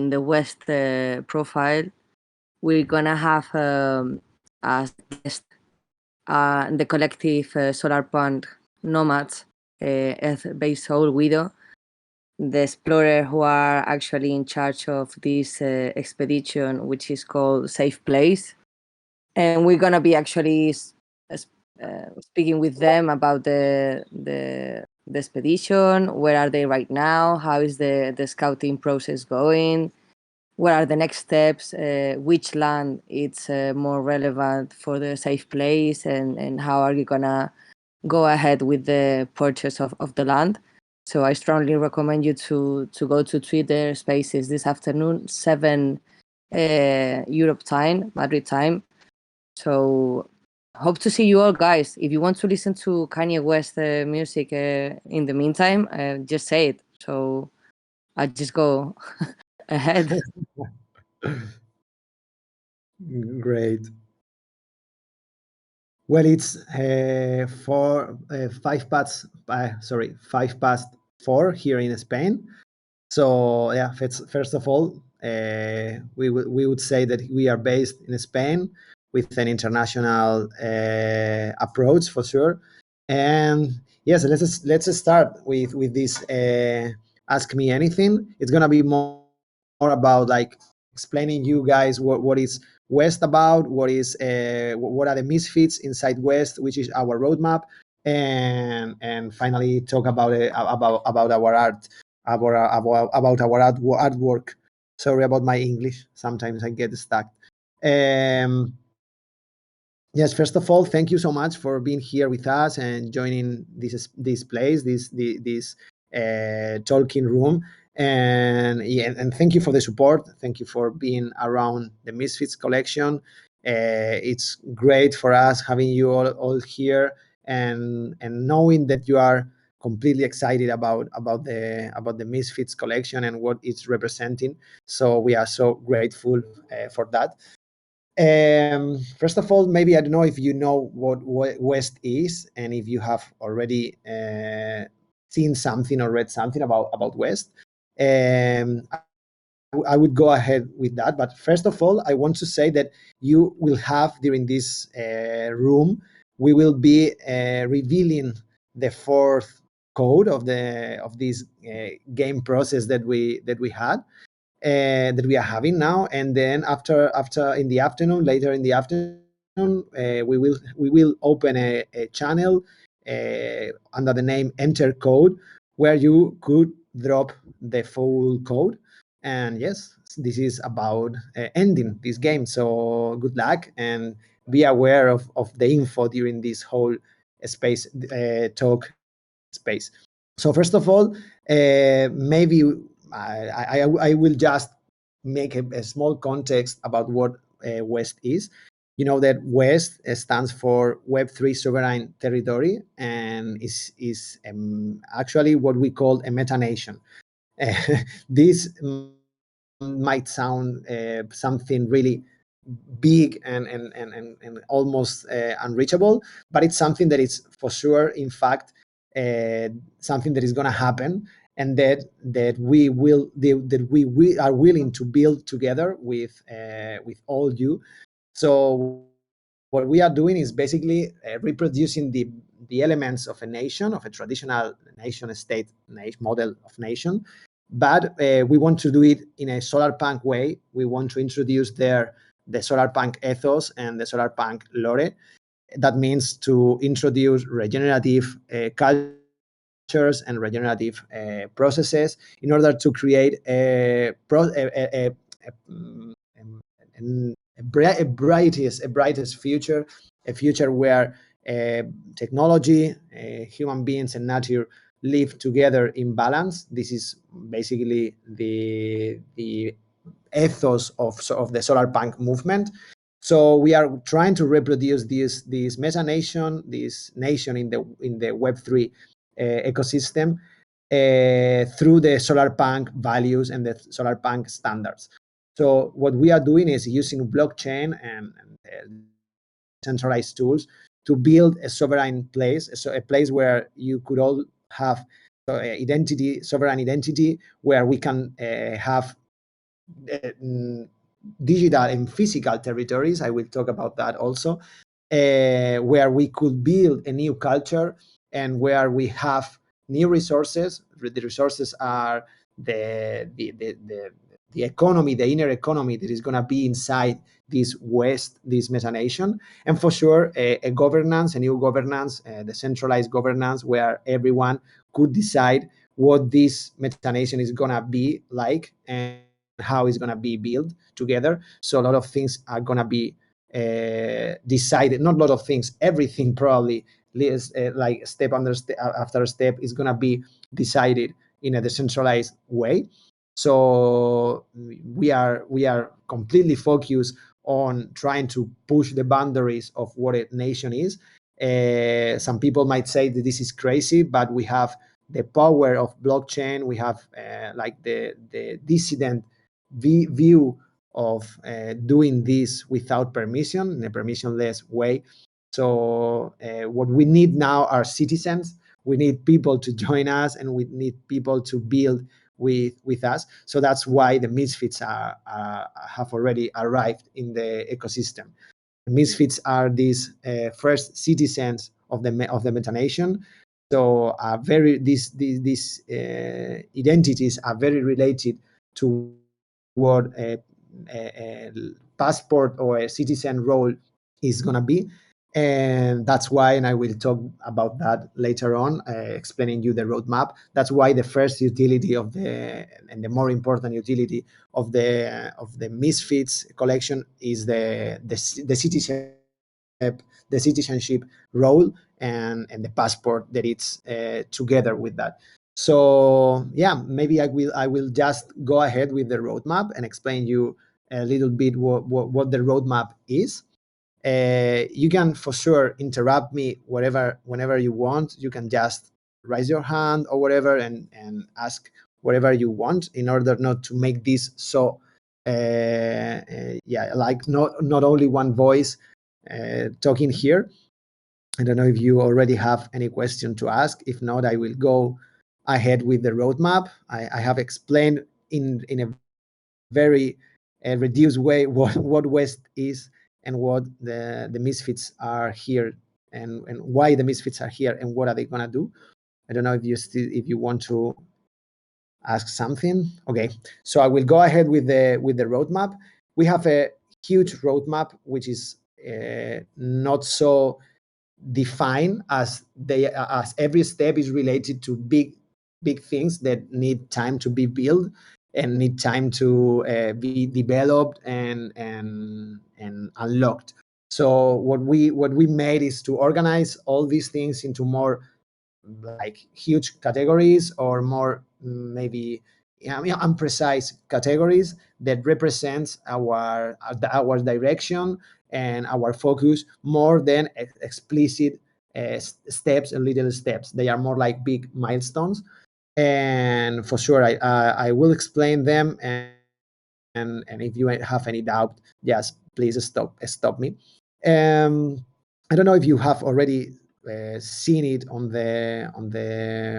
in the West profile, we're gonna have as guest the collective solarpunk nomads, Earth-based Soul Widow, the explorer who are actually in charge of this expedition, which is called Safe Place. And we're gonna be actually speaking with them about the expedition. Where are they right now? How is the scouting process going? What are the next steps? Which land it's more relevant for the Safe Place, and how are you gonna go ahead with the purchase of the land? So I strongly recommend you to go to Twitter Spaces this afternoon, 7 Europe time, Madrid time. So hope to see you all, guys. If you want to listen to Kanye West music in the meantime, just say it. So I just go ahead. Great. Well, it's 5 past 4 here in Spain. So yeah, first of all, we would say that we are based in Spain with an international approach for sure. And yes, let's start with this Ask Me Anything. It's gonna be more about like explaining you guys what is West about, what are the misfits inside West, which is our roadmap, and finally talk about our art, about our artwork. Sorry about my English. Sometimes I get stuck. Yes, first of all, thank you so much for being here with us and joining this place, this talking room. And yeah, and thank you for the support. Thank you for being around the Misfits collection. It's great for us having you all here and knowing that you are completely excited about the Misfits collection and what it's representing. So we are so grateful for that. First of all, maybe I don't know if you know what West is, and if you have already seen something or read something about West. I would go ahead with that. But first of all, I want to say that you will have during this room, we will be revealing the fourth code of this game process that we had. That we are having now, and then after in the afternoon, later in the afternoon, we will open a channel under the name Enter Code, where you could drop the full code. And yes, this is about ending this game. So good luck and be aware of the info during this whole space talk space. So first of all, maybe I will just make a small context about what West is. You know that West stands for Web3 Sovereign Territory and is actually what we call a meta-nation. This might sound something really big and almost unreachable, but it's something that is for sure, in fact, something that is going to happen, and that we are willing to build together with all you. So what we are doing is basically reproducing the elements of a nation, of a traditional nation state model of nation, but we want to do it in a solarpunk way. We want to introduce there the solarpunk ethos and the solarpunk lore. That means to introduce regenerative cultures and regenerative processes in order to create a brightest future, a future where technology, human beings, and nature live together in balance. This is basically the ethos of the solarpunk movement. So we are trying to reproduce this meta nation, this nation in the Web3 ecosystem through the solarpunk values and the solarpunk standards. So what we are doing is using blockchain and centralized tools to build a sovereign place, so a place where you could all have sovereign identity, where we can have digital and physical territories. I will talk about that also, where we could build a new culture and where we have new resources. The resources are the economy, the inner economy that is going to be inside this meta nation, and for sure a governance, a new governance, decentralized governance, where everyone could decide what this meta nation is going to be like and how it's going to be built together. So a lot of things are going to be decided. Not a lot of things, everything probably like step after step is going to be decided in a decentralized way. So we are completely focused on trying to push the boundaries of what a nation is. Some people might say that this is crazy, but we have the power of blockchain. We have like the dissident view of doing this without permission, in a permissionless way. So what we need now are citizens. We need people to join us, and we need people to build with us. So that's why the misfits have already arrived in the ecosystem. Misfits are these first citizens of the metanation. So these identities are very related to what a passport or a citizen role is going to be. And that's why, and I will talk about that later on, explaining you the roadmap. That's why the first utility of and the more important utility of the Misfits collection is the citizenship role and the passport that it's together with that. So yeah, maybe I will just go ahead with the roadmap and explain you a little bit what the roadmap is. You can for sure interrupt me whenever you want. You can just raise your hand or whatever and ask whatever you want, in order not to make this so yeah, like not only one voice talking here. I don't know if you already have any question to ask. If not, I will go ahead with the roadmap. I have explained in a very reduced way what West is and what the misfits are here, and why the misfits are here and what are they gonna do. I don't know if you want to ask something. Okay, so I will go ahead with the roadmap. We have a huge roadmap which is not so defined, as every step is related to big things that need time to be built and need time to be developed and unlocked. So what we made is to organize all these things into more like huge categories, or more maybe unprecise categories that represents our direction and our focus, more than explicit steps and little steps. They are more like big milestones, and for sure I will explain them, and if you have any doubt, just please stop me. I don't know if you have already seen it on the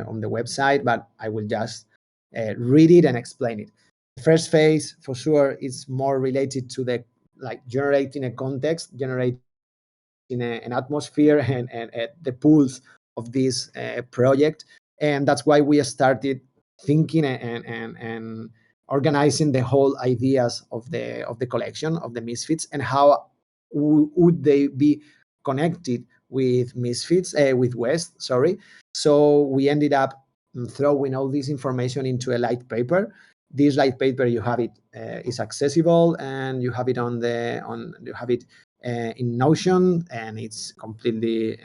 website, but I will just read it and explain it. The first phase, for sure, is more related to the like generating a context, generating an atmosphere, and the pulse of this project. And that's why we started thinking and organizing the whole ideas of the collection of the misfits, and how would they be connected with misfits, with West, sorry. So we ended up throwing all this information into a light paper. This light paper, you have it is accessible, and you have it in Notion, and it's completely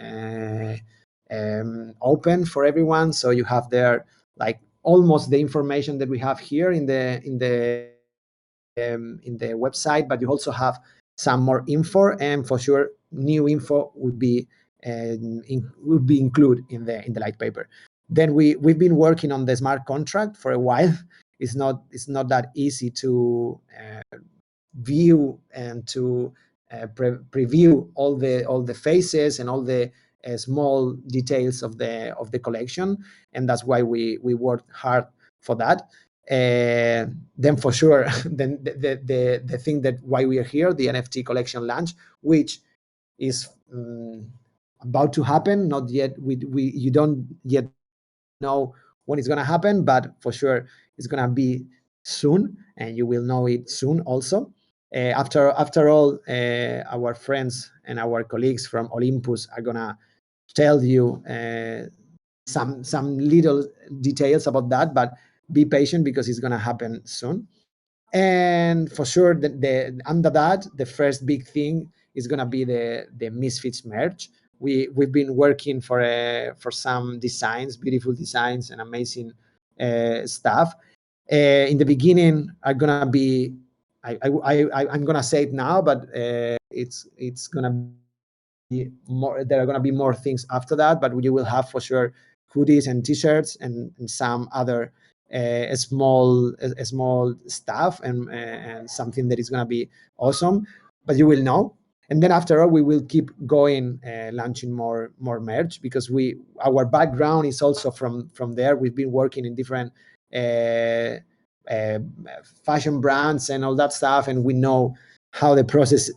open for everyone. So you have there like almost the information that we have here in the website, but you also have some more info, and for sure new info would be included in the light paper. Then we've been working on the smart contract for a while. It's not that easy to view and to preview all the phases and all the small details of the collection, and that's why we worked hard for that. then for sure, then the thing that why we are here, the NFT collection launch, which is about to happen. Not yet. You don't yet know when it's gonna happen, but for sure it's gonna be soon, and you will know it soon also. After all, our friends and our colleagues from Olympus are gonna tell you some little details about that, but be patient because it's gonna happen soon. And for sure, under that, the first big thing is gonna be the Misfits merch. We've been working for some designs, beautiful designs, and amazing stuff. In the beginning, are gonna be I'm gonna say it now, but it's gonna be more. There are gonna be more things after that, but you will have for sure hoodies and t-shirts and some other small stuff and something that is gonna be awesome. But you will know. And then after all, we will keep going, launching more merch, because our background is also from there. We've been working in different uh, uh, fashion brands and all that stuff, and we know how the process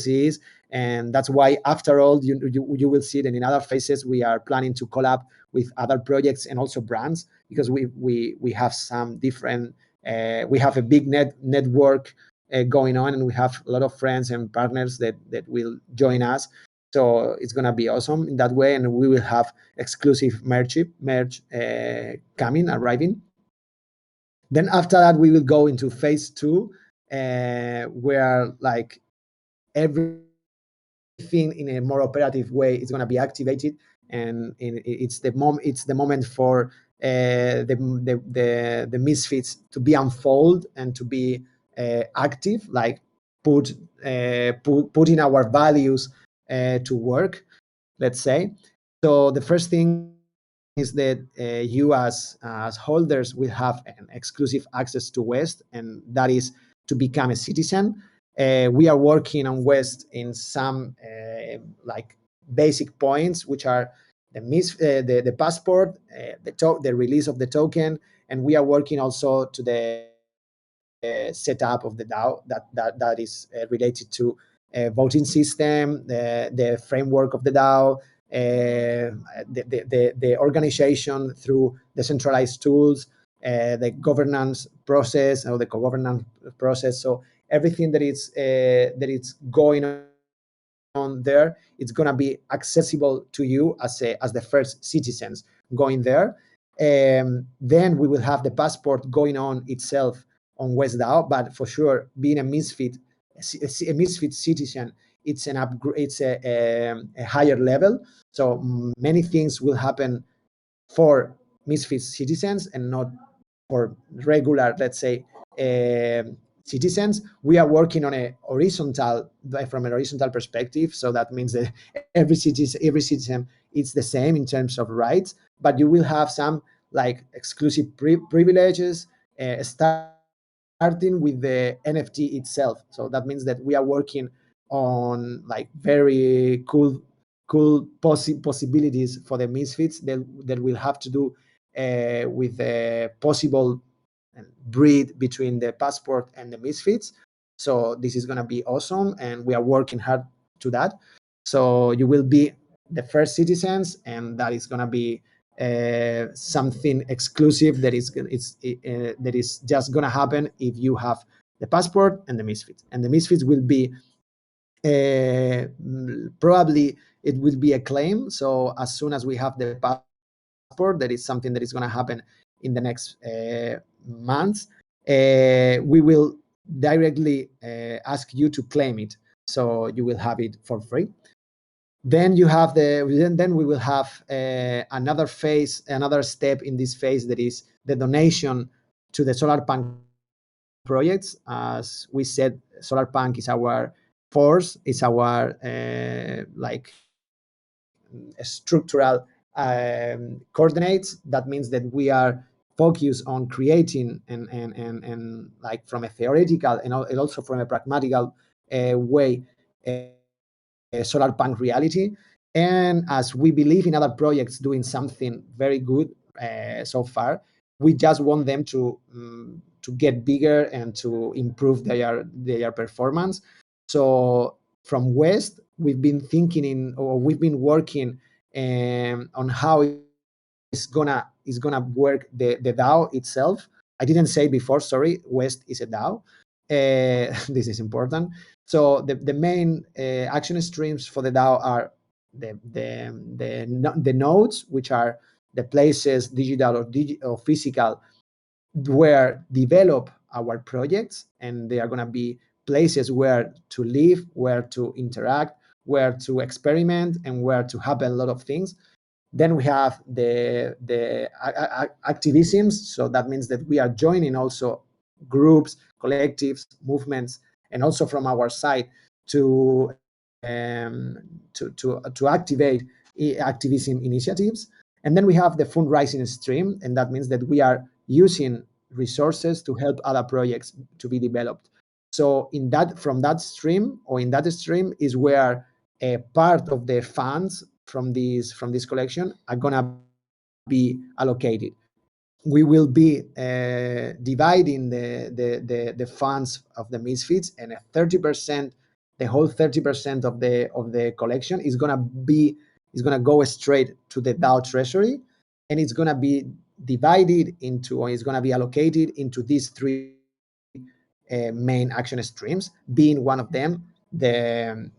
is. And that's why after all, you will see that in other phases we are planning to collab with other projects and also brands, because we have some different we have a big network going on, and we have a lot of friends and partners that will join us. So it's gonna be awesome in that way, and we will have exclusive merch arriving. Then after that, we will go into phase two, where like everything in a more operative way is going to be activated, and it's the moment for the misfits to be unfold and to be active, like putting our values to work, let's say. So the first thing is that you as holders will have an exclusive access to West, and that is to become a citizen. We are working on West in some like basic points, which are the passport, the release of the token, and we are working also to the setup of the DAO that is related to voting system, the framework of the DAO, the organization through decentralized tools, the governance process or the co-governance process. So everything that is going on there, it's going to be accessible to you as the first citizens going there. Then we will have the passport going on itself on WestDAO, but for sure, being a misfit citizen, it's a higher level. So many things will happen for misfit citizens and not for regular, let's say, citizens. We are working on from a horizontal perspective. So that means that every citizen is the same in terms of rights, but you will have some like exclusive privileges, starting with the NFT itself. So that means that we are working on like very cool possibilities for the misfits that will have to do with the possible breed between the passport and the misfits. So this is going to be awesome, and we are working hard to that. So you will be the first citizens, and that is going to be something exclusive that is just going to happen if you have the passport and the misfits. And the misfits will be probably it will be a claim. So as soon as we have the passport, that is something that is going to happen in the next months, we will directly ask you to claim it, so you will have it for free. Then you have then we will have another step in this phase, that is the donation to the Solarpunk projects. As we said, Solarpunk is our force, is our like structural coordinates. That means that we are focused on creating and like from a theoretical and also from a pragmatical way Solarpunk reality. And as we believe in other projects doing something very good so far, we just want them to get bigger and to improve their performance. So from West, we've been thinking we've been working on how it's gonna work the DAO itself. I didn't say before, sorry, West is a DAO. This is important. So the main action streams for the DAO are the nodes, which are the places, digital or physical, where develop our projects, and they are going to be places where to live, where to interact, where to experiment, and where to happen a lot of things. Then we have the activisms. So that means that we are joining also groups, collectives, movements, and also from our side to activate activism initiatives. And then we have the fundraising stream, and that means that we are using resources to help other projects to be developed. So from that stream is where a part of the funds from this collection are gonna be allocated. We will be dividing the funds of the Misfits, and 30%, the whole 30% of the collection is gonna go straight to the DAO treasury, and it's gonna be divided into, or it's gonna be allocated into these three main action streams, being one of them the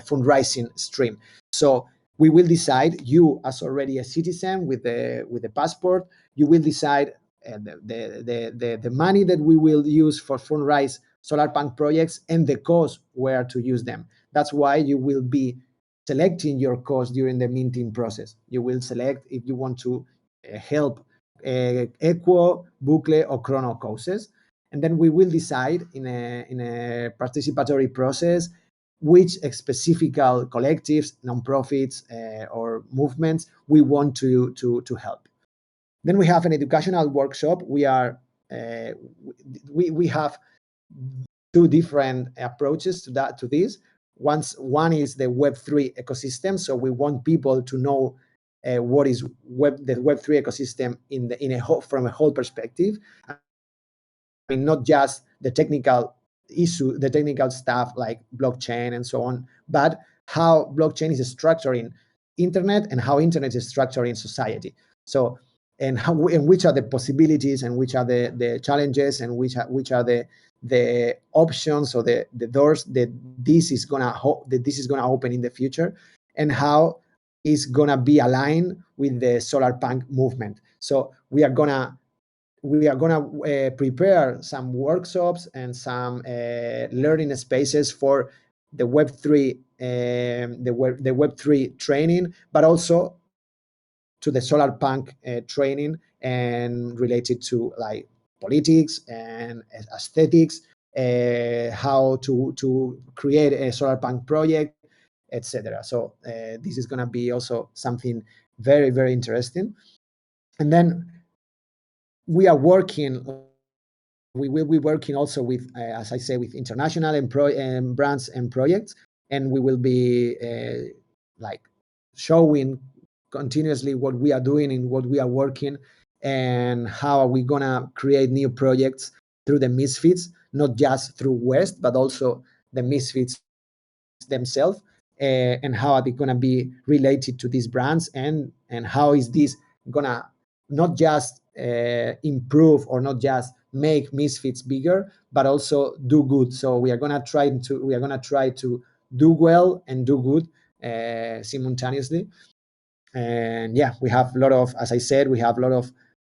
fundraising stream. So we will decide, you as already a citizen with the passport, you will decide the money that we will use for fundraise solar punk projects and the cost where to use them. That's why you will be selecting your cost during the minting process. You will select if you want to help Equo, Bucle, or Chrono causes. And then we will decide in a participatory process which specific collectives, nonprofits, or movements we want to help. Then we have an educational workshop. We have two different approaches to this. One is the Web3 ecosystem. So we want people to know what is the Web3 ecosystem from a whole perspective. I mean, not just the technical stuff like blockchain and so on, but how blockchain is structuring internet and how internet is structuring society. So, and which are the possibilities and which are the challenges and which are the options or the doors that this is gonna open in the future, and how is gonna be aligned with the solar punk movement. So we are gonna prepare some workshops and some learning spaces for the Web3 the Web3 training, but also to the solar punk training and related to like politics and aesthetics, how to create a solar punk project, etc. So this is going to be also something very, very interesting. And then we will be working also with, as I say, with international brands and projects, and we will be like showing continuously what we are doing and what we are working, and how are we gonna create new projects through the Misfits, not just through West, but also the Misfits themselves, and how are they gonna be related to these brands, and how is this gonna not just improve or not just make Misfits bigger, but also do good. So we are gonna try to do well and do good simultaneously. And yeah, we have a lot of, as I said, we have a lot of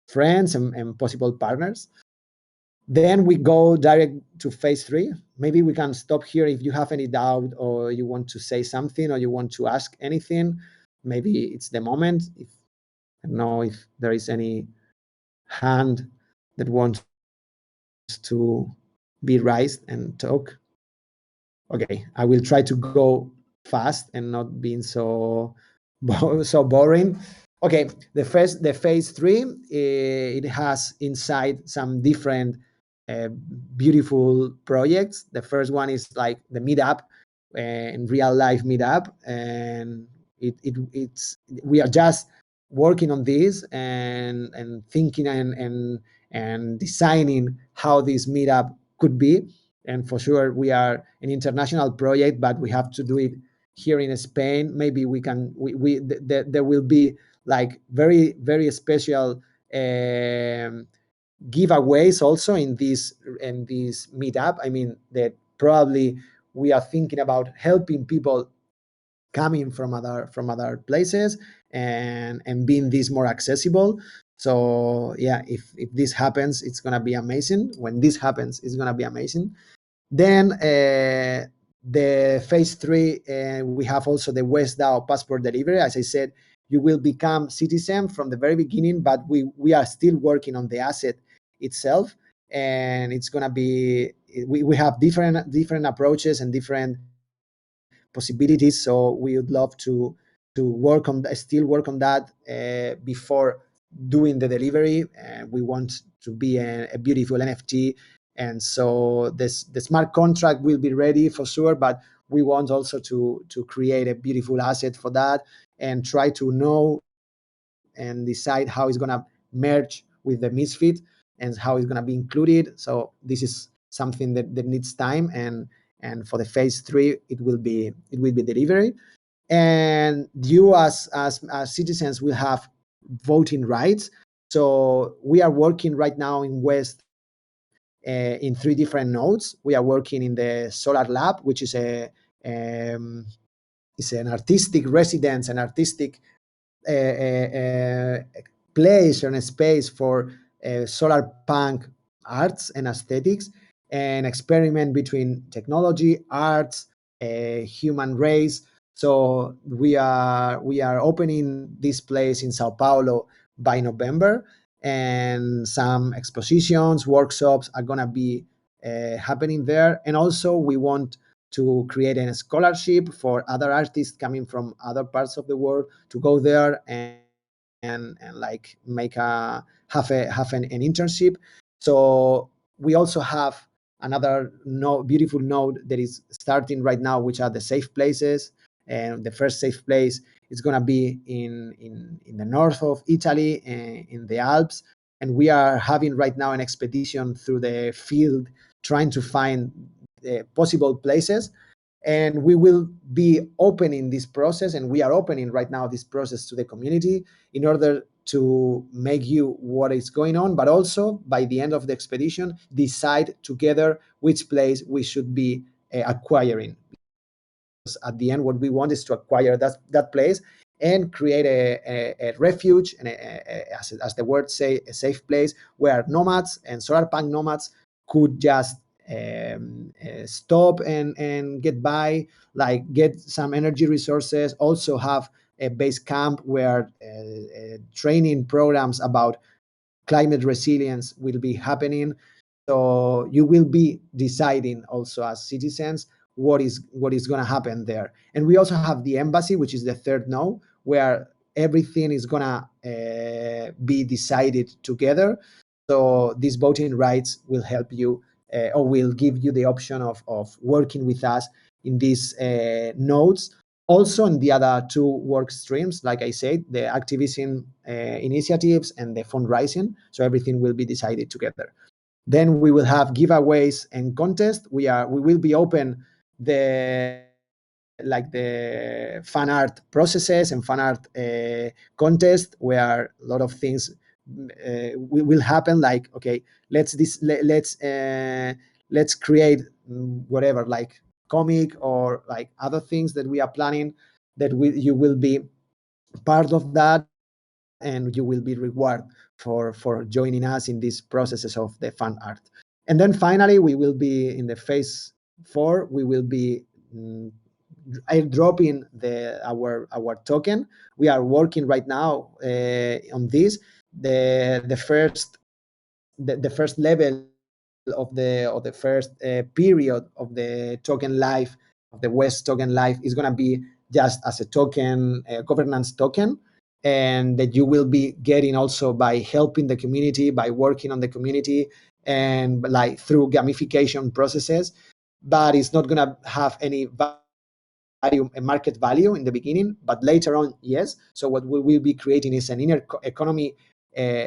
friends and possible partners. Then we go direct to phase 3. Maybe we can stop here if you have any doubt, or you want to say something, or you want to ask anything. Maybe it's the moment. I don't know if there is any hand that wants to be raised and talk. Okay, I will try to go fast and not being so boring. Okay, the phase 3, it has inside some different beautiful projects. The first one is like the meetup, in real life meetup, and it's we are just working on this and thinking and designing how this meetup could be. And for sure, we are an international project, but we have to do it here in Spain. Maybe we can. There will be like very special giveaways also in this meetup. I mean that probably we are thinking about helping people coming from other places and being this more accessible. So yeah, if this happens, it's gonna be amazing. When this happens, it's gonna be amazing. Then the phase 3, we have also the WestDAO passport delivery. As I said, you will become citizen from the very beginning, but we are still working on the asset itself, and it's gonna be we have different approaches and different possibilities. So we would love to still work on that before doing the delivery. We want to be a beautiful NFT, and so the smart contract will be ready for sure. But we want also to create a beautiful asset for that and try to know and decide how it's gonna merge with the Misfit and how it's gonna be included. So this is something that needs time, and for the phase 3 it will be delivery. And you as citizens will have voting rights. So we are working right now in West in 3 different nodes. We are working in the Solar Lab, which um, is an artistic residence, an artistic place and a space for solar punk arts and aesthetics, and experiment between technology, arts, human race. So we are opening this place in Sao Paulo by November, and some expositions, workshops are gonna be happening there. And also we want to create a scholarship for other artists coming from other parts of the world to go there and like have an internship. So we also have another beautiful node that is starting right now, which are the safe places. And the first safe place is going to be in the north of Italy, in the Alps. And we are having right now an expedition through the field trying to find possible places. And we will be opening this process, and we are opening right now this process to the community in order to make you what is going on, but also by the end of the expedition decide together which place we should be acquiring. Because at the end, what we want is to acquire that place and create a refuge and as the words say, a safe place where nomads and solar punk nomads could just stop and get by, like get some energy resources, also have a base camp where training programs about climate resilience will be happening. So you will be deciding also as citizens what is going to happen there. And we also have the embassy, which is the third node, where everything is going to be decided together. So these voting rights will help you or will give you the option of working with us in these nodes. Also, in the other 2 work streams, like I said, the activism initiatives and the fundraising. So everything will be decided together. Then we will have giveaways and contests. We will be open the fan art processes and fan art contest, where a lot of things will happen. Like, okay, let's create whatever, like comic or like other things that we are planning, that you will be part of that, and you will be rewarded for joining us in these processes of the fan art. And then finally, we will be in the phase 4. We will be airdropping our token. We are working right now on this. The first level of the first period of the token life, of the West token life, is going to be just as a token, a governance token, and that you will be getting also by helping the community, by working on the community, and like through gamification processes. But it's not going to have any value value, a market value in the beginning, but later on, yes. So what we will be creating is an inner economy,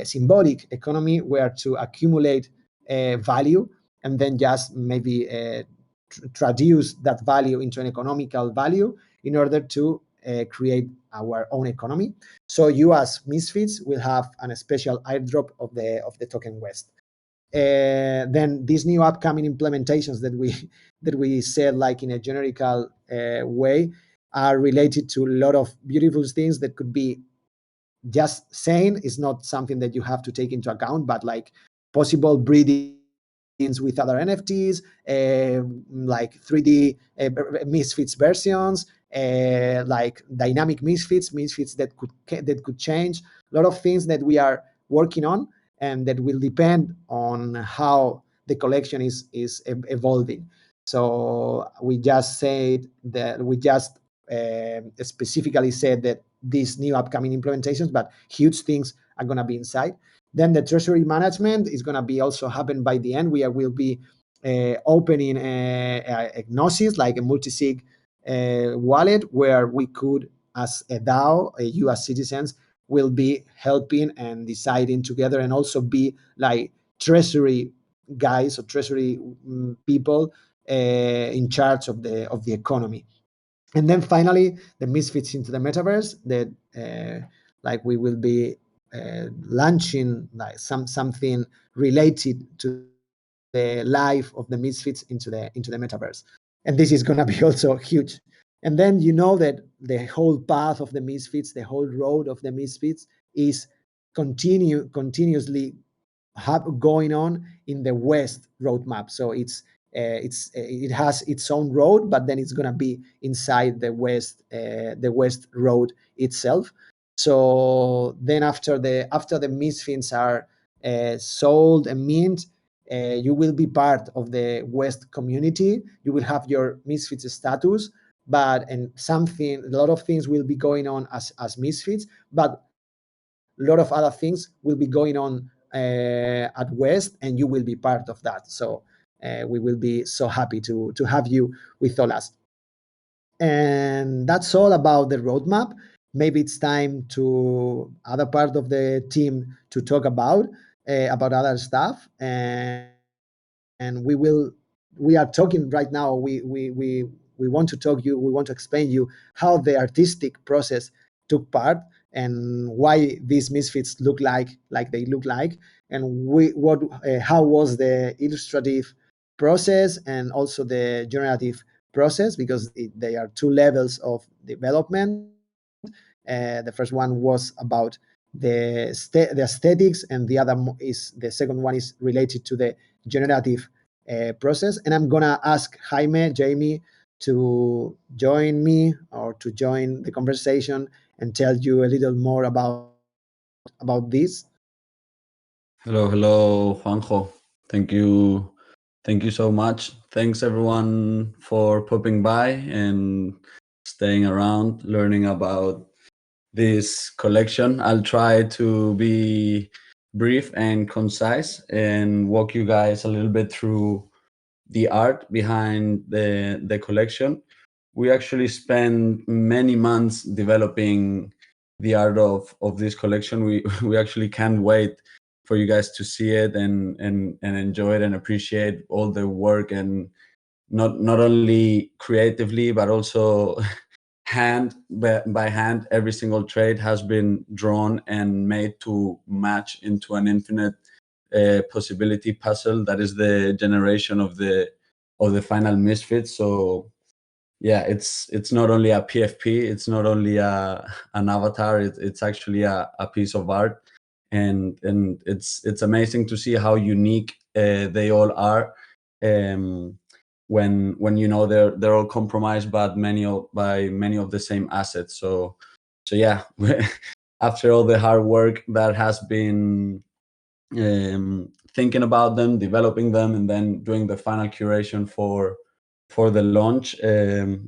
symbolic economy, where to accumulate value and then just maybe traduce that value into an economical value in order to create our own economy. So you as Misfits will have a special airdrop of the token West. Then these new upcoming implementations that we said, like in a generical way, are related to a lot of beautiful things that could be just saying. Is not something that you have to take into account, but like possible breedings with other NFTs, like 3D Misfits versions, like dynamic Misfits that could change. A lot of things that we are working on, and that will depend on how the collection is evolving. So we just specifically said that these new upcoming implementations, but huge things are going to be inside. Then the treasury management is going to be also happen by the end. We will be opening a Gnosis, like a multi-sig wallet, where we could, as a DAO, you as citizens, will be helping and deciding together, and also be like treasury guys or treasury people in charge of the economy. And then finally, the Misfits into the metaverse, that like we will be launching like something related to the life of the Misfits into the metaverse. And this is going to be also huge. And then you know that the whole path of the Misfits, the whole road of the Misfits, is continuously going on in the West roadmap. So it has its own road, but then it's going to be inside the West road itself. So then after the Misfits are sold and mint, you will be part of the West community. You will have your Misfits status, but a lot of things will be going on as Misfits, but a lot of other things will be going on at West, and you will be part of that. So we will be so happy to have you with all us. And that's all about the roadmap. Maybe it's time to other part of the team to talk about other stuff. And we are talking right now. We want to talk you. We want to explain you how the artistic process took part, and why these Misfits look like they look like, and how was the illustrative process and also the generative process, because they are two levels of development. The first one was about the aesthetics, and the second one is related to the generative process. And I'm gonna ask Jamie, to join me or to join the conversation and tell you a little more about this. Hello, Juanjo. Thank you. Thank you so much. Thanks everyone for popping by and staying around, learning about this collection. I'll try to be brief and concise and walk you guys a little bit through the art behind the collection. We actually spent many months developing the art of this collection. We actually can't wait for you guys to see it and enjoy it and appreciate all the work, and not only creatively but also by hand. Every single trade has been drawn and made to match into an infinite possibility puzzle that is the generation of the final Misfit. So yeah, it's not only a PFP, it's not only an avatar, it's actually a piece of art. And it's amazing to see how unique they all are, when you know they're all compromised, but by many of the same assets. So yeah, after all the hard work that has been thinking about them, developing them, and then doing the final curation for the launch,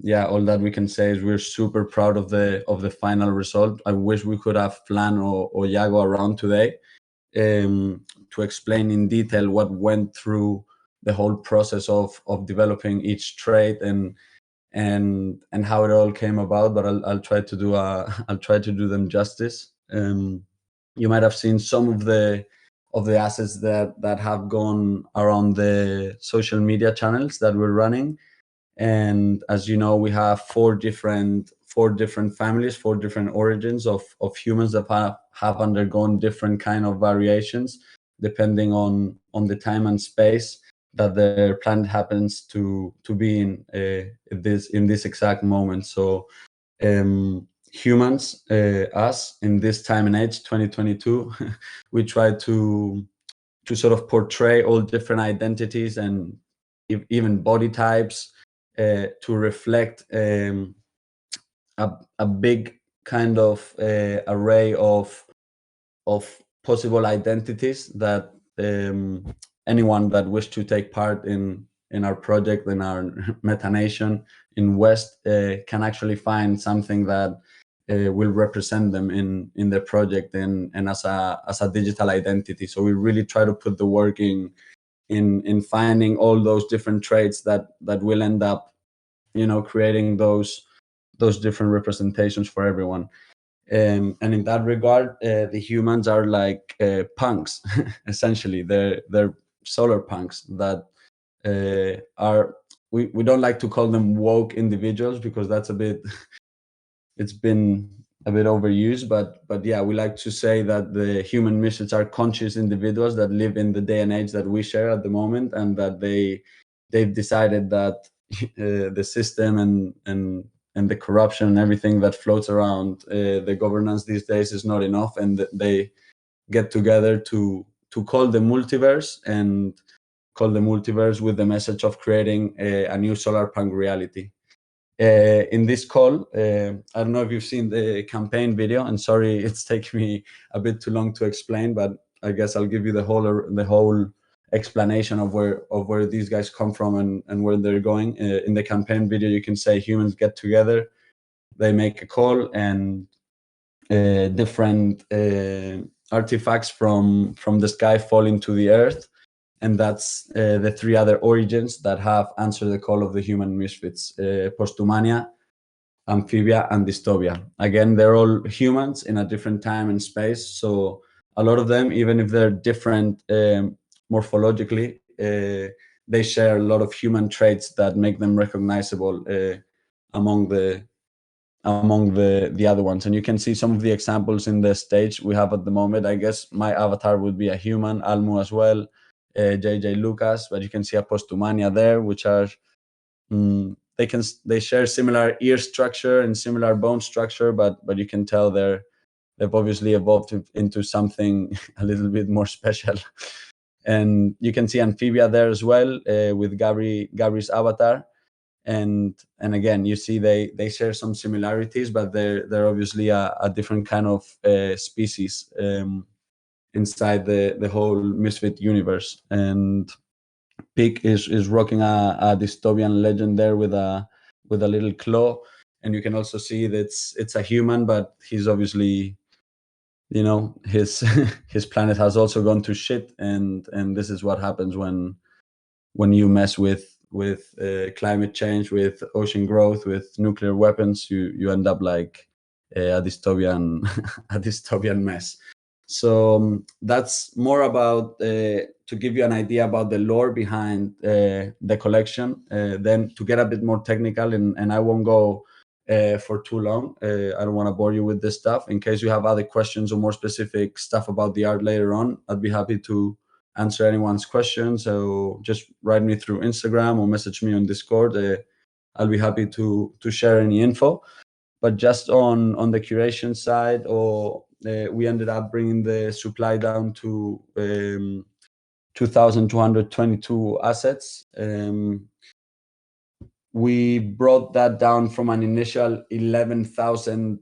yeah, all that we can say is we're super proud of the final result. I wish we could have Flan or Yago around today to explain in detail what went through the whole process of developing each trait, and and how it all came about, but I'll try to do I'll try to do them justice. You might have seen some of the assets that have gone around the social media channels that we're running. And as you know, we have four different families, four different origins of humans that have undergone different kind of variations depending on the time and space that their planet happens to be in this exact moment. So humans, us in this time and age, 2022, we try to sort of portray all different identities and even body types to reflect a big kind of array of possible identities that anyone that wish to take part in our project, in our metanation in West, can actually find something that will represent them in the project and as a digital identity. So we really try to put the work in finding all those different traits that will end up, creating those different representations for everyone. And in that regard, the humans are like punks. Essentially, they're solar punks that are. We don't like to call them woke individuals because that's a bit. It's been a bit overused, but yeah, we like to say that the human misfits are conscious individuals that live in the day and age that we share at the moment, and that they've decided that the system and the corruption and everything that floats around the governance these days is not enough, and they get together to call the multiverse, and call the multiverse with the message of creating a new solar punk reality. In this call, I don't know if you've seen the campaign video, and sorry it's taken me a bit too long to explain, but I guess I'll give you the whole explanation of where these guys come from and where they're going. In the campaign video, you can say humans get together, they make a call, and different artifacts from the sky fall into the earth. And that's the three other origins that have answered the call of the human misfits: posthumania, amphibia, and dystopia. Again, they're all humans in a different time and space. So a lot of them, even if they're different morphologically, they share a lot of human traits that make them recognizable among the other ones. And you can see some of the examples in the stage we have at the moment. I guess my avatar would be a human, Almu as well, JJ Lucas, but you can see a posthumania there, which are they share similar ear structure and similar bone structure, but you can tell they've obviously evolved into something a little bit more special. And you can see amphibia there as well, with Gabri's avatar. And again, you see they share some similarities, but they're obviously a different kind of species inside the whole misfit universe. And Pig is rocking a dystopian legend there with a little claw, and you can also see that it's a human, but he's obviously, his his planet has also gone to shit, and this is what happens when you mess with climate change, with ocean growth, with nuclear weapons. You end up like a dystopian a dystopian mess. So that's more about to give you an idea about the lore behind the collection. Then to get a bit more technical, and I won't go for too long. I don't want to bore you with this stuff. In case you have other questions or more specific stuff about the art later on, I'd be happy to answer anyone's questions. So just write me through Instagram or message me on Discord. I'll be happy to share any info. But just on the curation side, we ended up bringing the supply down to 2,222 assets. We brought that down from an initial 11,000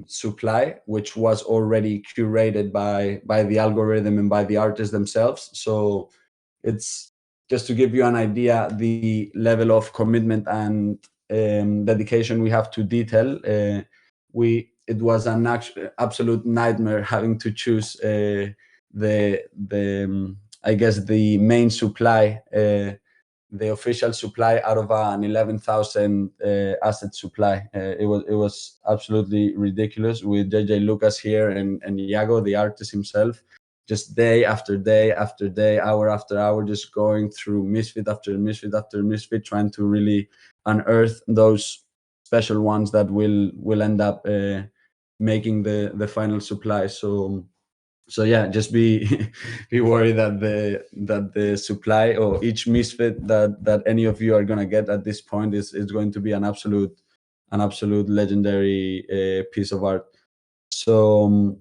supply, which was already curated by the algorithm and by the artists themselves. So it's just to give you an idea, the level of commitment and dedication we have to detail. It was an absolute nightmare having to choose the I guess the main supply, the official supply out of an 11,000 asset supply. It was absolutely ridiculous with JJ Lucas here and Iago, the artist himself, just day after day after day, hour after hour, just going through misfit after misfit after misfit, trying to really unearth those special ones that will end up making the final supply. So yeah, just be be worried that the supply or each misfit that any of you are gonna get at this point is going to be an absolute legendary piece of art. So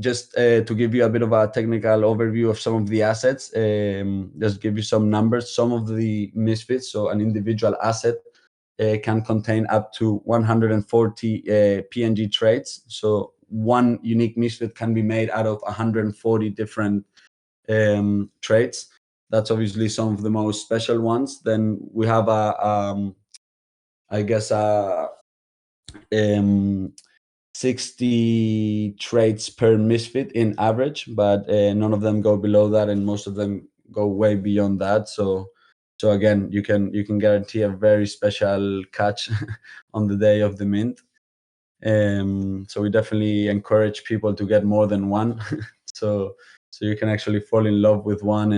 just to give you a bit of a technical overview of some of the assets, just give you some numbers. Some of the misfits, so an individual asset can contain up to 140 PNG traits. So one unique misfit can be made out of 140 different traits. That's obviously some of the most special ones. Then we have I guess 60 traits per misfit in average, but none of them go below that, and most of them go way beyond that. So again, you can guarantee a very special catch on the day of the mint. So we definitely encourage people to get more than one, so you can actually fall in love with one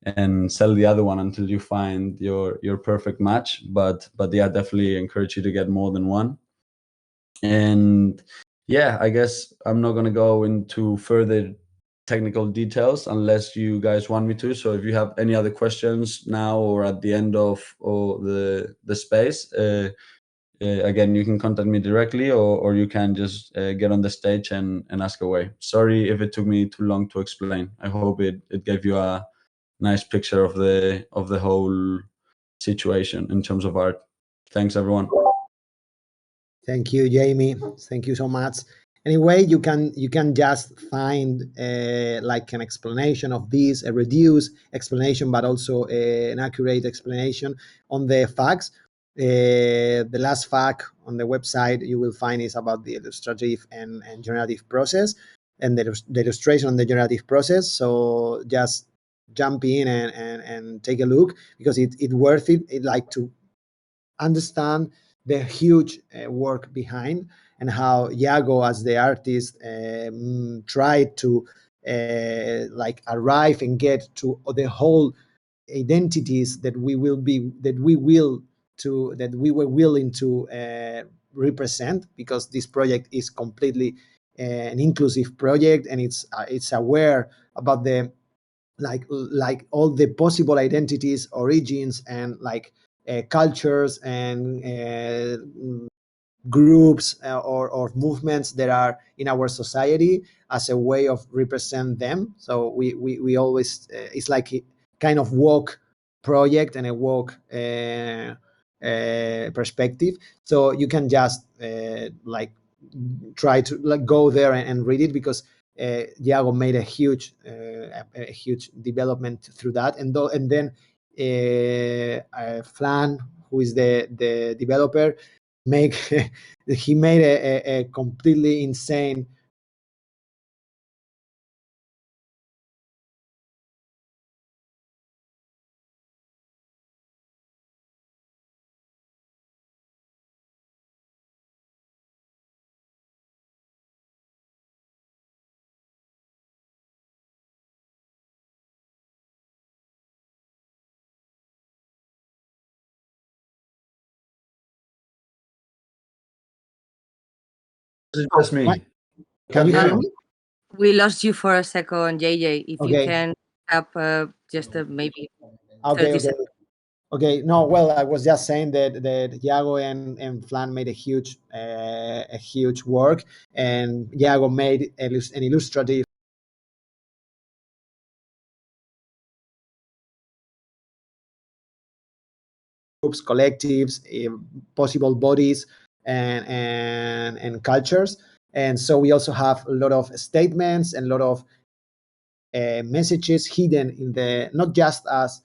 and sell the other one until you find your perfect match. But yeah, definitely encourage you to get more than one. And yeah, I guess I'm not going to go into further technical details unless you guys want me to. So if you have any other questions now or at the end of the space, again, you can contact me directly, or you can just get on the stage and ask away. Sorry if it took me too long to explain. I hope it gave you a nice picture of the whole situation in terms of art. Thanks, everyone. Thank you, Jamie. Thank you so much. Anyway, you can just find like an explanation of this, a reduced explanation, but also an accurate explanation on the facts. The last fact on the website you will find is about the illustrative and generative process, and the illustration on the generative process. So just jump in and take a look, because it's worth it. It like to understand the huge work behind, and how Iago as the artist tried to like arrive and get to the whole identities that we were willing to represent, because this project is completely an inclusive project, and it's aware about the like all the possible identities, origins, and like cultures and groups or movements that are in our society, as a way of represent them. So we always it's like a kind of walk project and a walk perspective. So you can just like try to like go there and read it, because Iago made a huge development through that, and then Flan, who is the developer, he made a completely insane It's just me. Can you hear me? We lost you for a second, JJ. If you Okay. can up just maybe 30 Okay. seconds. Okay, no, well, I was just saying that Iago and Flan made a huge work, and Iago made an illustrative groups, collectives, possible bodies, and cultures. And so we also have a lot of statements and a lot of messages hidden in the, not just as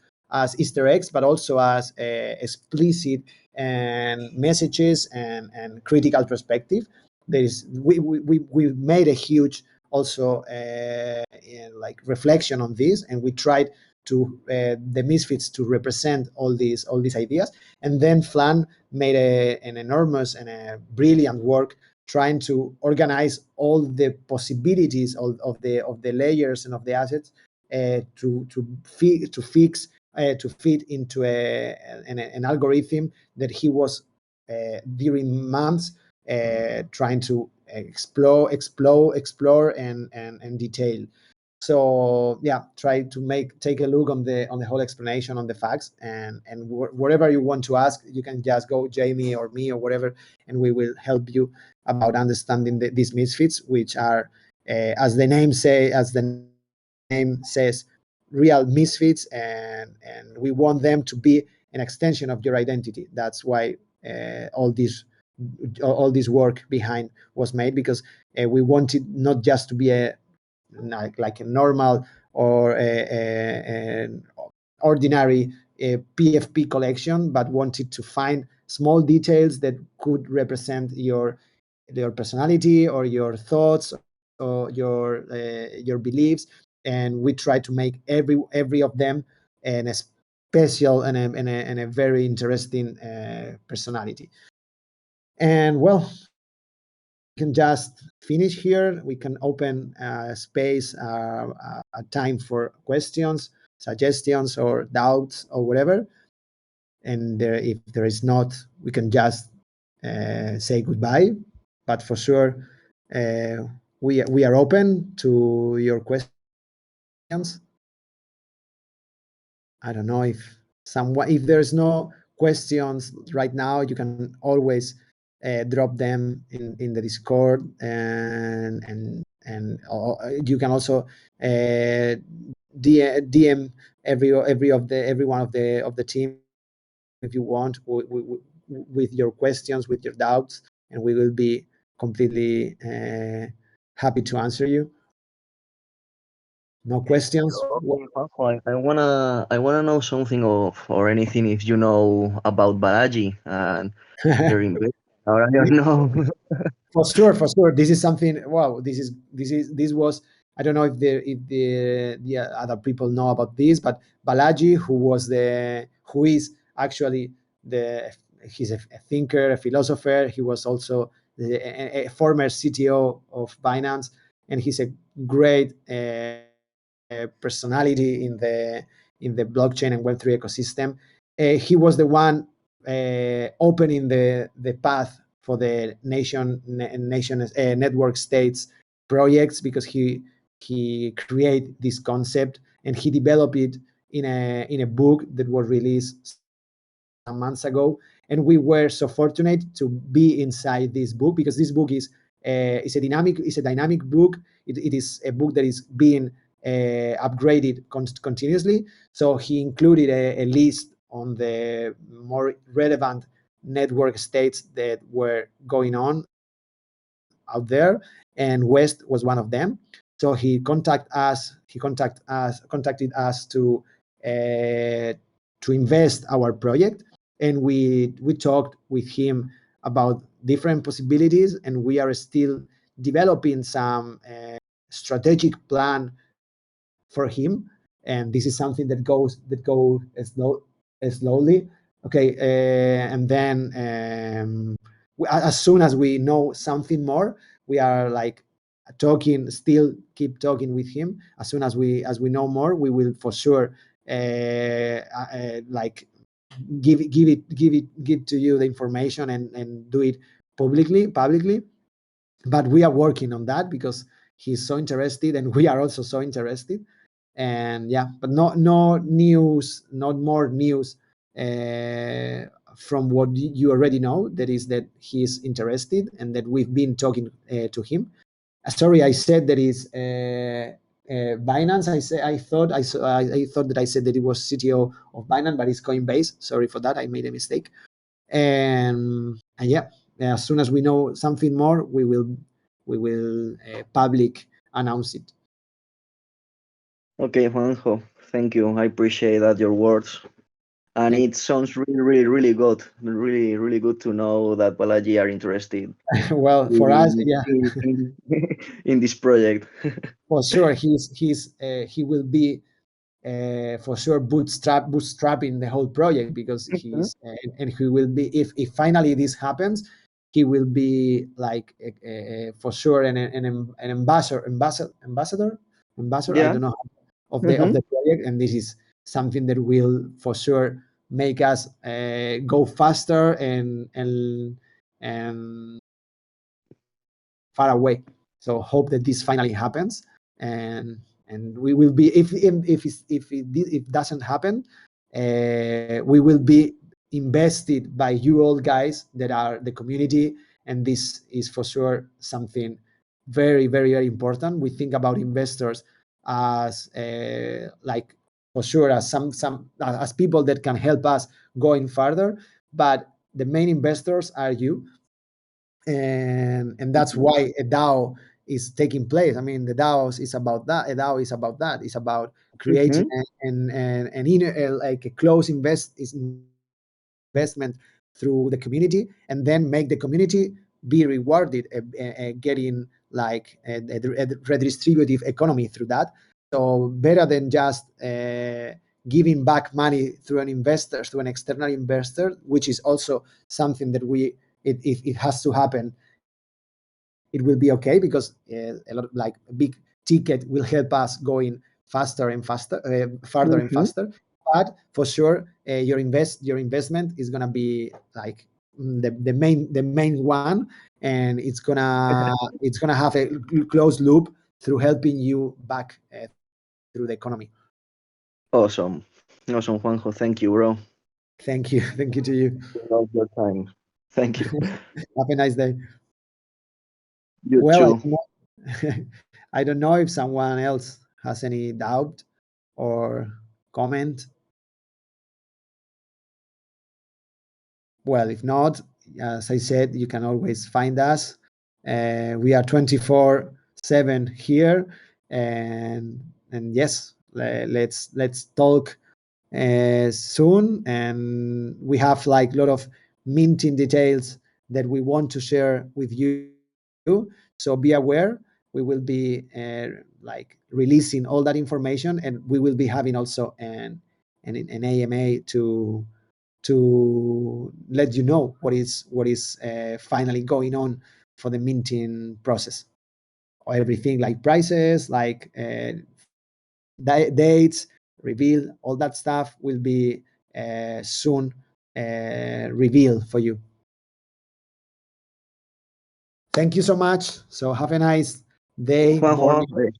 Easter eggs, but also as explicit and messages and critical perspective. There is we made a huge also like reflection on this, and we tried to the Misfits to represent all these ideas. And then Flan made an enormous and a brilliant work trying to organize all the possibilities of the layers and of the assets to fit into an algorithm that he was during months trying to explore and detail. So yeah, try to take a look on the whole explanation on the facts, and whatever you want to ask, you can just go Jamie or me or whatever, and we will help you about understanding these misfits, which are as the name says, real misfits, and we want them to be an extension of your identity. That's why all this work behind was made, because we wanted not just to be like a normal or an ordinary PFP collection, but wanted to find small details that could represent your personality or your thoughts or your beliefs, and we try to make every of them a special and a very interesting personality. And well, we can just finish here. We can open space, a time for questions, suggestions, or doubts, or whatever. And if there is not, we can just say goodbye. But for sure, we are open to your questions. I don't know if there's no questions right now, you can always drop them in the Discord, and you can also DM every one of the team if you want, with your questions, with your doubts, and we will be completely happy to answer you. No questions? Okay, Juanjo, I wanna know something or anything if you know about Balaji and their investment. Or I don't know. For sure. This is something. Wow, this was. I don't know if the other people know about this, but Balaji, who is actually he's a thinker, a philosopher. He was also a former CTO of Binance, and he's a great personality in the blockchain and Web3 ecosystem. He was the one opening the path for the network states projects, because he created this concept and he developed it in a book that was released some months ago. And we were so fortunate to be inside this book, because this book is a dynamic book. It is a book that is being upgraded continuously. So he included a list on the more relevant network states that were going on out there, and West was one of them. So he contacted us to invest our project, and we talked with him about different possibilities, and we are still developing some strategic plan for him. And this is something that goes slowly. Okay, and then as soon as we know something more, we are like keep talking with him. As soon as we know more, we will for sure like give to you the information and do it publicly. But we are working on that, because he's so interested and we are also so interested. And yeah, but not more news from what you already know, that is that he's interested and that we've been talking to him. Sorry, I said that is Binance. I thought that I said that it was CTO of Binance, but it's Coinbase. Sorry for that, I made a mistake. And yeah, as soon as we know something more, we will public announce it. Okay, Juanjo, thank you. I appreciate that your words. And it sounds really good. Really good to know that Balaji are interested. Well, for us, yeah, in this project. for sure, he will be for sure bootstrapping the whole project, because he's and he will be, if finally this happens, he will be like for sure an ambassador. I Yeah. don't know, of the project, and this is something that will for sure make us go faster and far away. So hope that this finally happens, and we will be, if it doesn't happen, we will be invested by you all guys that are the community, and this is for sure something very, very, very important. We think about investors as like for sure as some as people that can help us going further, but the main investors are you, and that's why a DAO is taking place. I mean, the DAOs is about that. A DAO is about that. It's about creating an inner, like a close investment through the community, and then make the community be rewarded, getting like a redistributive economy through that. So better than just giving back money through an external investor, which is also something that if it has to happen, it will be okay, because a lot of like a big ticket will help us going faster and faster, farther and faster. But for sure, your investment is gonna be like the main one, and it's gonna have a closed loop through helping you back through the economy. Awesome. Awesome, Juanjo. Thank you, bro. Thank you, thank you to you. Love your time. Thank you. Have a nice day. You Well, too. I don't know if someone else has any doubt or comment. Well, if not, as I said, you can always find us. We are 24/7 here, and yes, let's talk soon. And we have like a lot of minting details that we want to share with you. So be aware. We will be like releasing all that information, and we will be having also an AMA to let you know what is finally going on for the minting process, or everything like prices, like dates, reveal, all that stuff will be soon revealed for you. Thank you so much. So have a nice day, Juanjo, morning.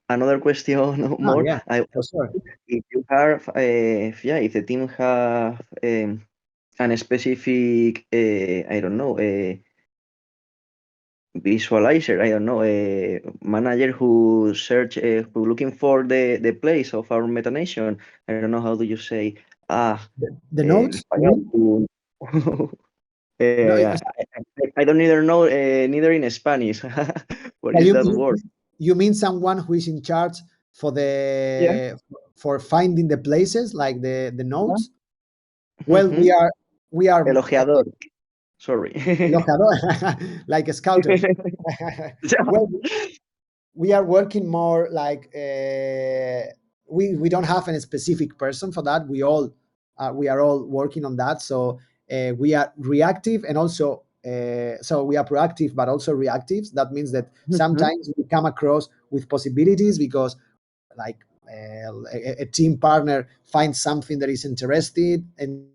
another question more. Yeah, for sure. If you have, if the team have an specific, I don't know, visualizer, I don't know, a manager who who looking for the place of our metanation. I don't know, how do you say? The notes, I you have mean? to. No, I don't either know, neither in Spanish. What is you, that you, word? you mean someone who is in charge for Yeah. for finding the places, like the Yeah. notes? Well, Mhm. we are Elogiador. Sorry. like scouters. Yeah. Well, we are working more like we don't have a specific person for that. We are all working on that. So we are reactive, and also so we are proactive but also reactive. That means that Mhm. sometimes we come across with possibilities, because like a team partner finds something that is interesting, and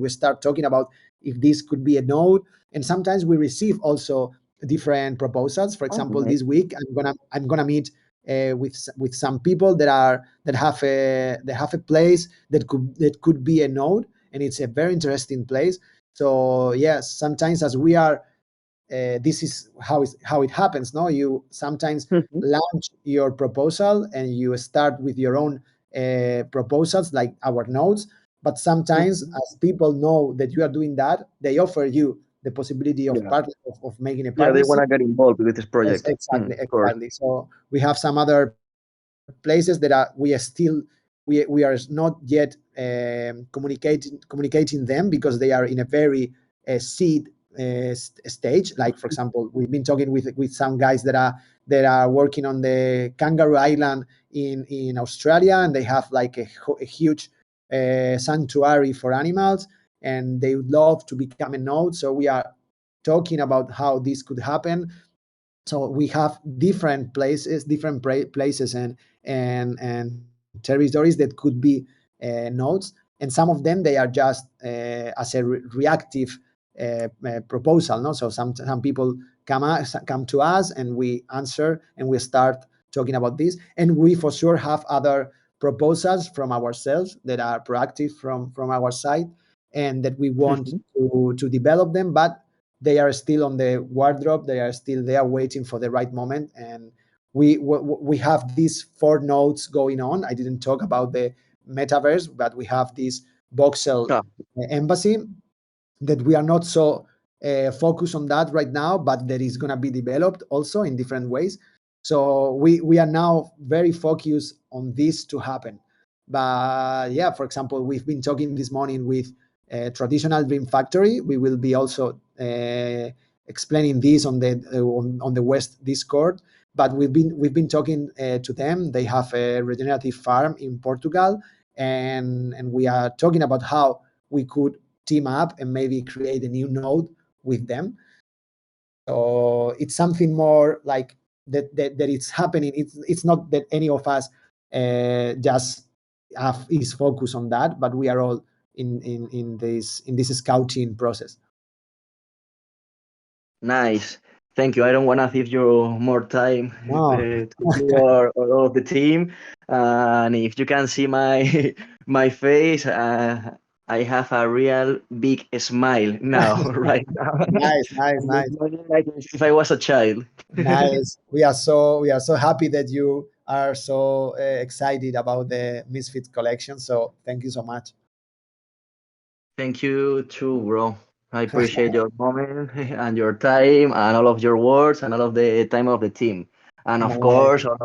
we start talking about if this could be a node. And sometimes we receive also different proposals. For example, Oh, this nice. week I'm gonna meet with some people that have a place that could be a node, and it's a very interesting place. So yes, sometimes as we are this is how it happens. No, you sometimes Mhm. launch your proposal and you start with your own proposals, like our nodes. But sometimes, Mhm. as people know that you are doing that, they offer you the possibility of Yeah. making a Yeah, they partnership. wanna get involved with this project. Exactly, Of course. exactly. So we have some other places that we are not yet communicating them, because they are in a very seed stage. Like for example, we've been talking with some guys that are that are working on the Kangaroo Island in Australia, and they have like a huge sanctuary for animals, and they would love to become a node. So we are talking about how this could happen. So we have different places and territories that could be nodes, and some of them they are just as a reactive proposal. No, so some people come to us and we answer and we start talking about this, and we for sure have other proposals from ourselves that are proactive from our side and that we want to develop them, but they are still on the wardrobe. They are still there waiting for the right moment. And we have these 4 nodes going on. I didn't talk about the metaverse, but we have this voxel embassy that we are not so focused on that right now, but that is going to be developed also in different ways. So we are now very focused on this to happen. But yeah, for example, we've been talking this morning with Traditional Dream Factory. We will be also explaining this on the West Discord. But we've been talking to them. They have a regenerative farm in Portugal, and we are talking about how we could team up and maybe create a new node with them. So it's something more like that it's happening. It's not that any of us just is focused on that, but we are all in this scouting process. Nice. Thank you. I don't want to give you more time No. to you or all of the team. And if you can see my my face, I have a real big smile now, right now. Nice. I'm smiling like if I was a child. Nice. We are so happy that you are so excited about the Misfit collection. So thank you so much. Thank you too, bro. I appreciate your moment and your time and all of your words and all of the time of the team. And of Nice. course, all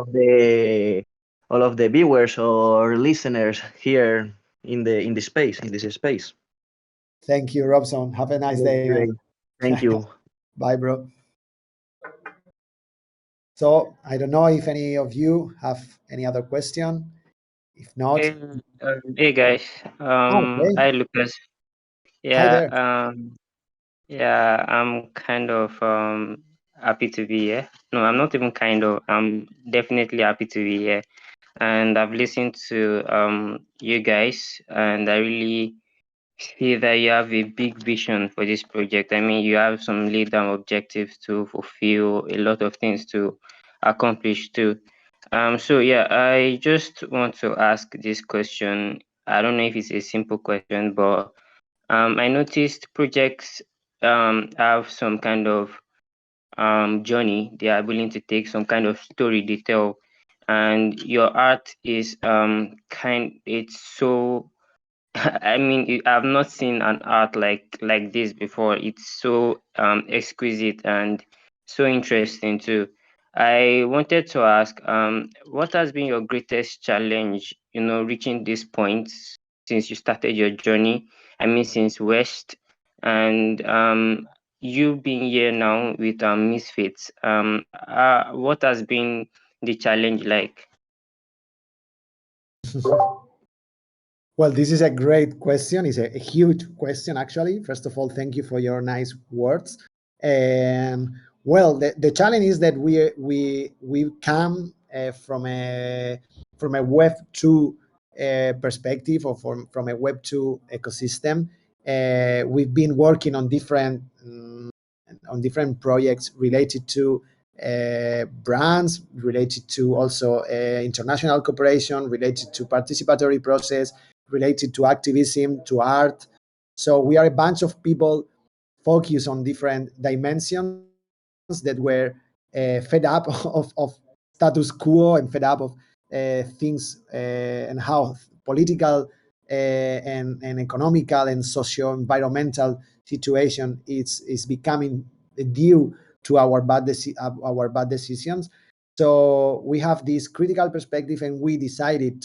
of the viewers or listeners here in the space, in this space. Thank you, Robson. Have a nice day, man. Great. Thank you. Bye, bro. So I don't know if any of you have any other question. If not, Hey guys, okay. hi Lucas. Hi Yeah, there. yeah, I'm kind of happy to be here. No, I'm not even kind of. I'm definitely happy to be here, and I've listened to you guys, and I really see that you have a big vision for this project. I mean, you have some lead-down objectives to fulfill, a lot of things to accomplish too. So yeah, I just want to ask this question. I don't know if it's a simple question, but I noticed projects have some kind of journey. They are willing to take some kind of story detail, and your art is it's so I mean, I've not seen an art like this before. It's so exquisite and so interesting too. I wanted to ask, what has been your greatest challenge, reaching this point since you started your journey? I mean, since West, and you being here now with Misfits. What has been the challenge like? Well, this is a great question. It's a huge question, actually. First of all, thank you for your nice words. And well, the challenge is that we come from a Web 2 perspective, or from a Web 2 ecosystem. We've been working on different projects related to brands, related to also international cooperation, related to participatory process, related to activism, to art. So we are a bunch of people focused on different dimensions that were fed up of status quo and fed up of things and how political and economical and socio-environmental situation is becoming due to our bad decisions. So we have this critical perspective, and we decided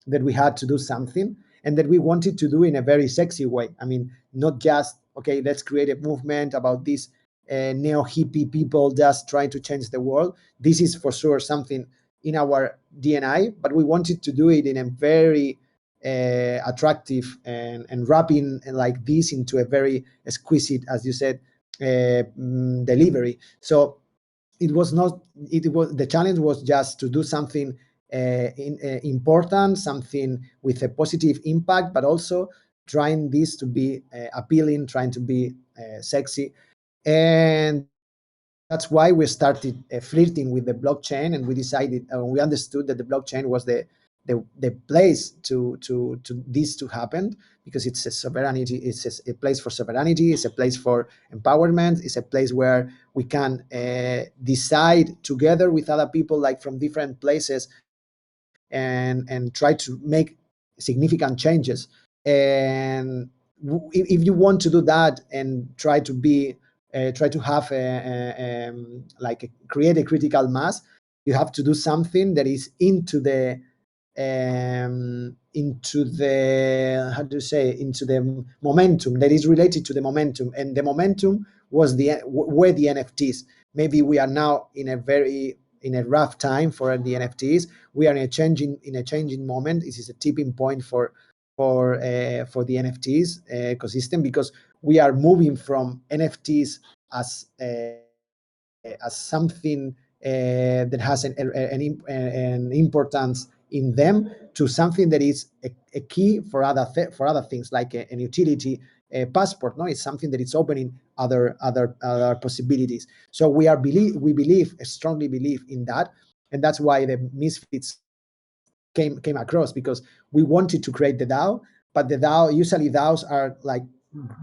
that we had to do something, and that we wanted to do in a very sexy way. I mean, not just okay, let's create a movement about this neo hippie people just trying to change the world. This is for sure something in our DNA, but we wanted to do it in a very attractive and wrapping like this into a very exquisite, as you said, delivery. So it was not. It was the challenge was just to do something important, something with a positive impact, but also trying this to be appealing, trying to be sexy, and that's why we started flirting with the blockchain, and we decided, we understood that the blockchain was the place to this to happen, because it's a sovereignty, it's a place for sovereignty, it's a place for empowerment, it's a place where we can decide together with other people, like from different places, and try to make significant changes. And if you want to do that and try to be try to have create a critical mass, you have to do something that is into the how do you say, into the momentum, that is related to the momentum. And the momentum was were the NFTs. Maybe we are now in a rough time for the NFTs. We are in a changing moment. This is a tipping point for the NFTs ecosystem, because we are moving from NFTs as something that has an importance in them, to something that is a key for other things, like an utility passport. No, it's something that is opening other possibilities. So we strongly believe in that, and that's why the Misfits came across, because we wanted to create the DAO. But the DAO, usually DAOs are like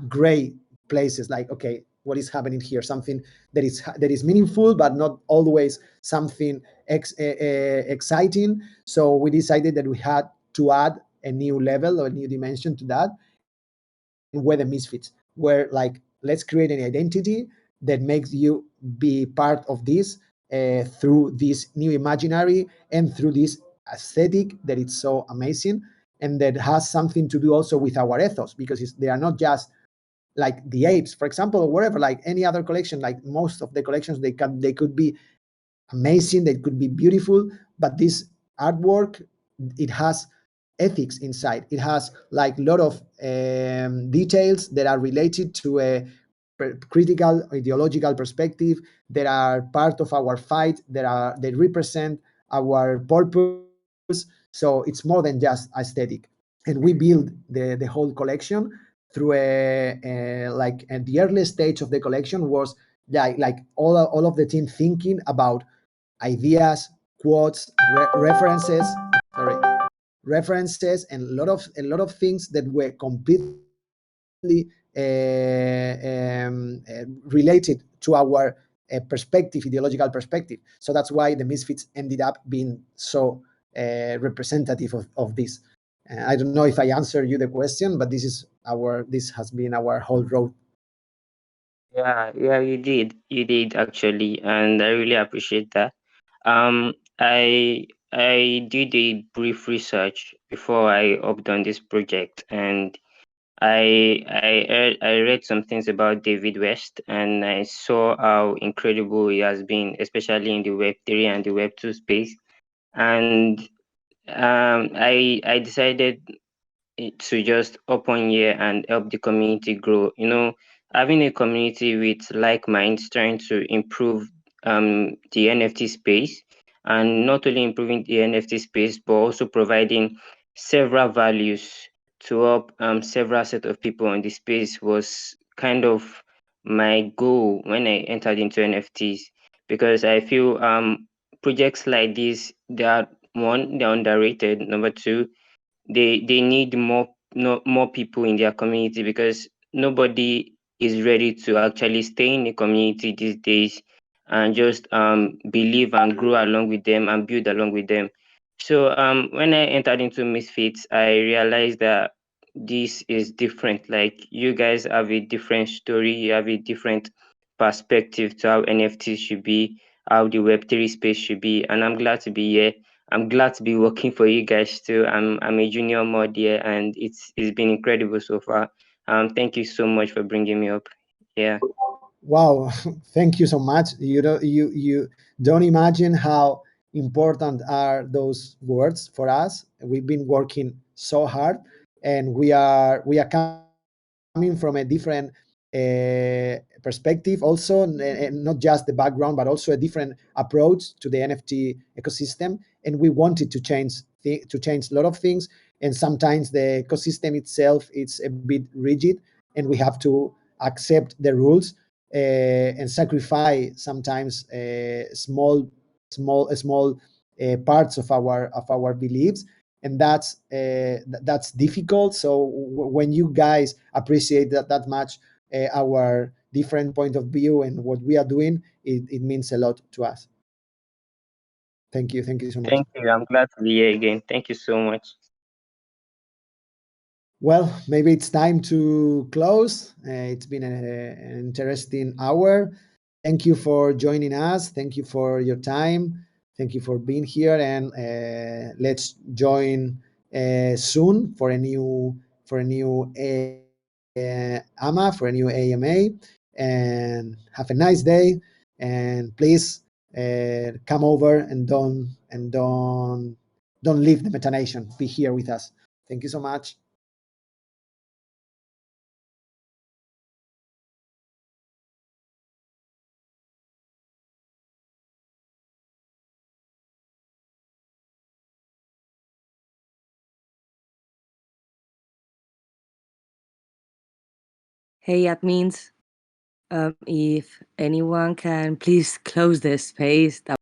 gray places, like, okay, what is happening here? Something that is meaningful, but not always something exciting. So we decided that we had to add a new level or a new dimension to that, and we're the Misfits. We're like, let's create an identity that makes you be part of this through this new imaginary and through this aesthetic that it's so amazing, and that has something to do also with our ethos, because they are not just like the apes, for example, or whatever, like any other collection. Like most of the collections, they could be amazing, they could be beautiful, but this artwork, it has ethics inside. It has like a lot of details that are related to a critical ideological perspective, that are part of our fight, that represent our purpose. So it's more than just aesthetic. And we build the whole collection through like at the early stage of the collection was like all of the team thinking about ideas, quotes, references, and a lot of things that were completely related to our perspective, ideological perspective. So that's why the Misfits ended up being so representative of this. I don't know if I answered you the question, but this has been our whole road. Yeah, you did actually, and I really appreciate that. I did a brief research before I opted on this project, and I read some things about David West, and I saw how incredible he has been, especially in the Web3 and the Web2 space. And I decided to just open here and help the community grow. Having a community with like minds trying to improve the NFT space, and not only improving the NFT space, but also providing several values to help several set of people in the space was kind of my goal when I entered into NFTs, because I feel projects like this, they are one, they're underrated. Number two, they need more, no, more people in their community, because nobody is ready to actually stay in the community these days and just believe and grow along with them and build along with them. So when I entered into Misfits, I realized that this is different. Like, you guys have a different story, you have a different perspective to how NFTs should be, how the Web3 space should be, and I'm glad to be here. I'm glad to be working for you guys too. I'm a junior mod here, and it's been incredible so far. Thank you so much for bringing me up. Yeah. Wow, thank you so much. You don't imagine how important are those words for us. We've been working so hard, and we are coming from a different perspective also, and not just the background, but also a different approach to the NFT ecosystem. And we wanted to change a lot of things, and sometimes the ecosystem itself it's a bit rigid, and we have to accept the rules and sacrifice sometimes small parts of our beliefs, and that's difficult. So when you guys appreciate that much our different point of view and what we are doing, it means a lot to us. Thank you so much. Thank you. I'm glad to be here again. Thank you so much. Well, maybe it's time to close. It's been an interesting hour. Thank you for joining us. Thank you for your time. Thank you for being here. And let's join soon for a new AMA, for a new AMA. And have a nice day. And please come over and don't leave the Meta Nation. Be here with us. Thank you so much. Hey, admins, if anyone can please close the space, that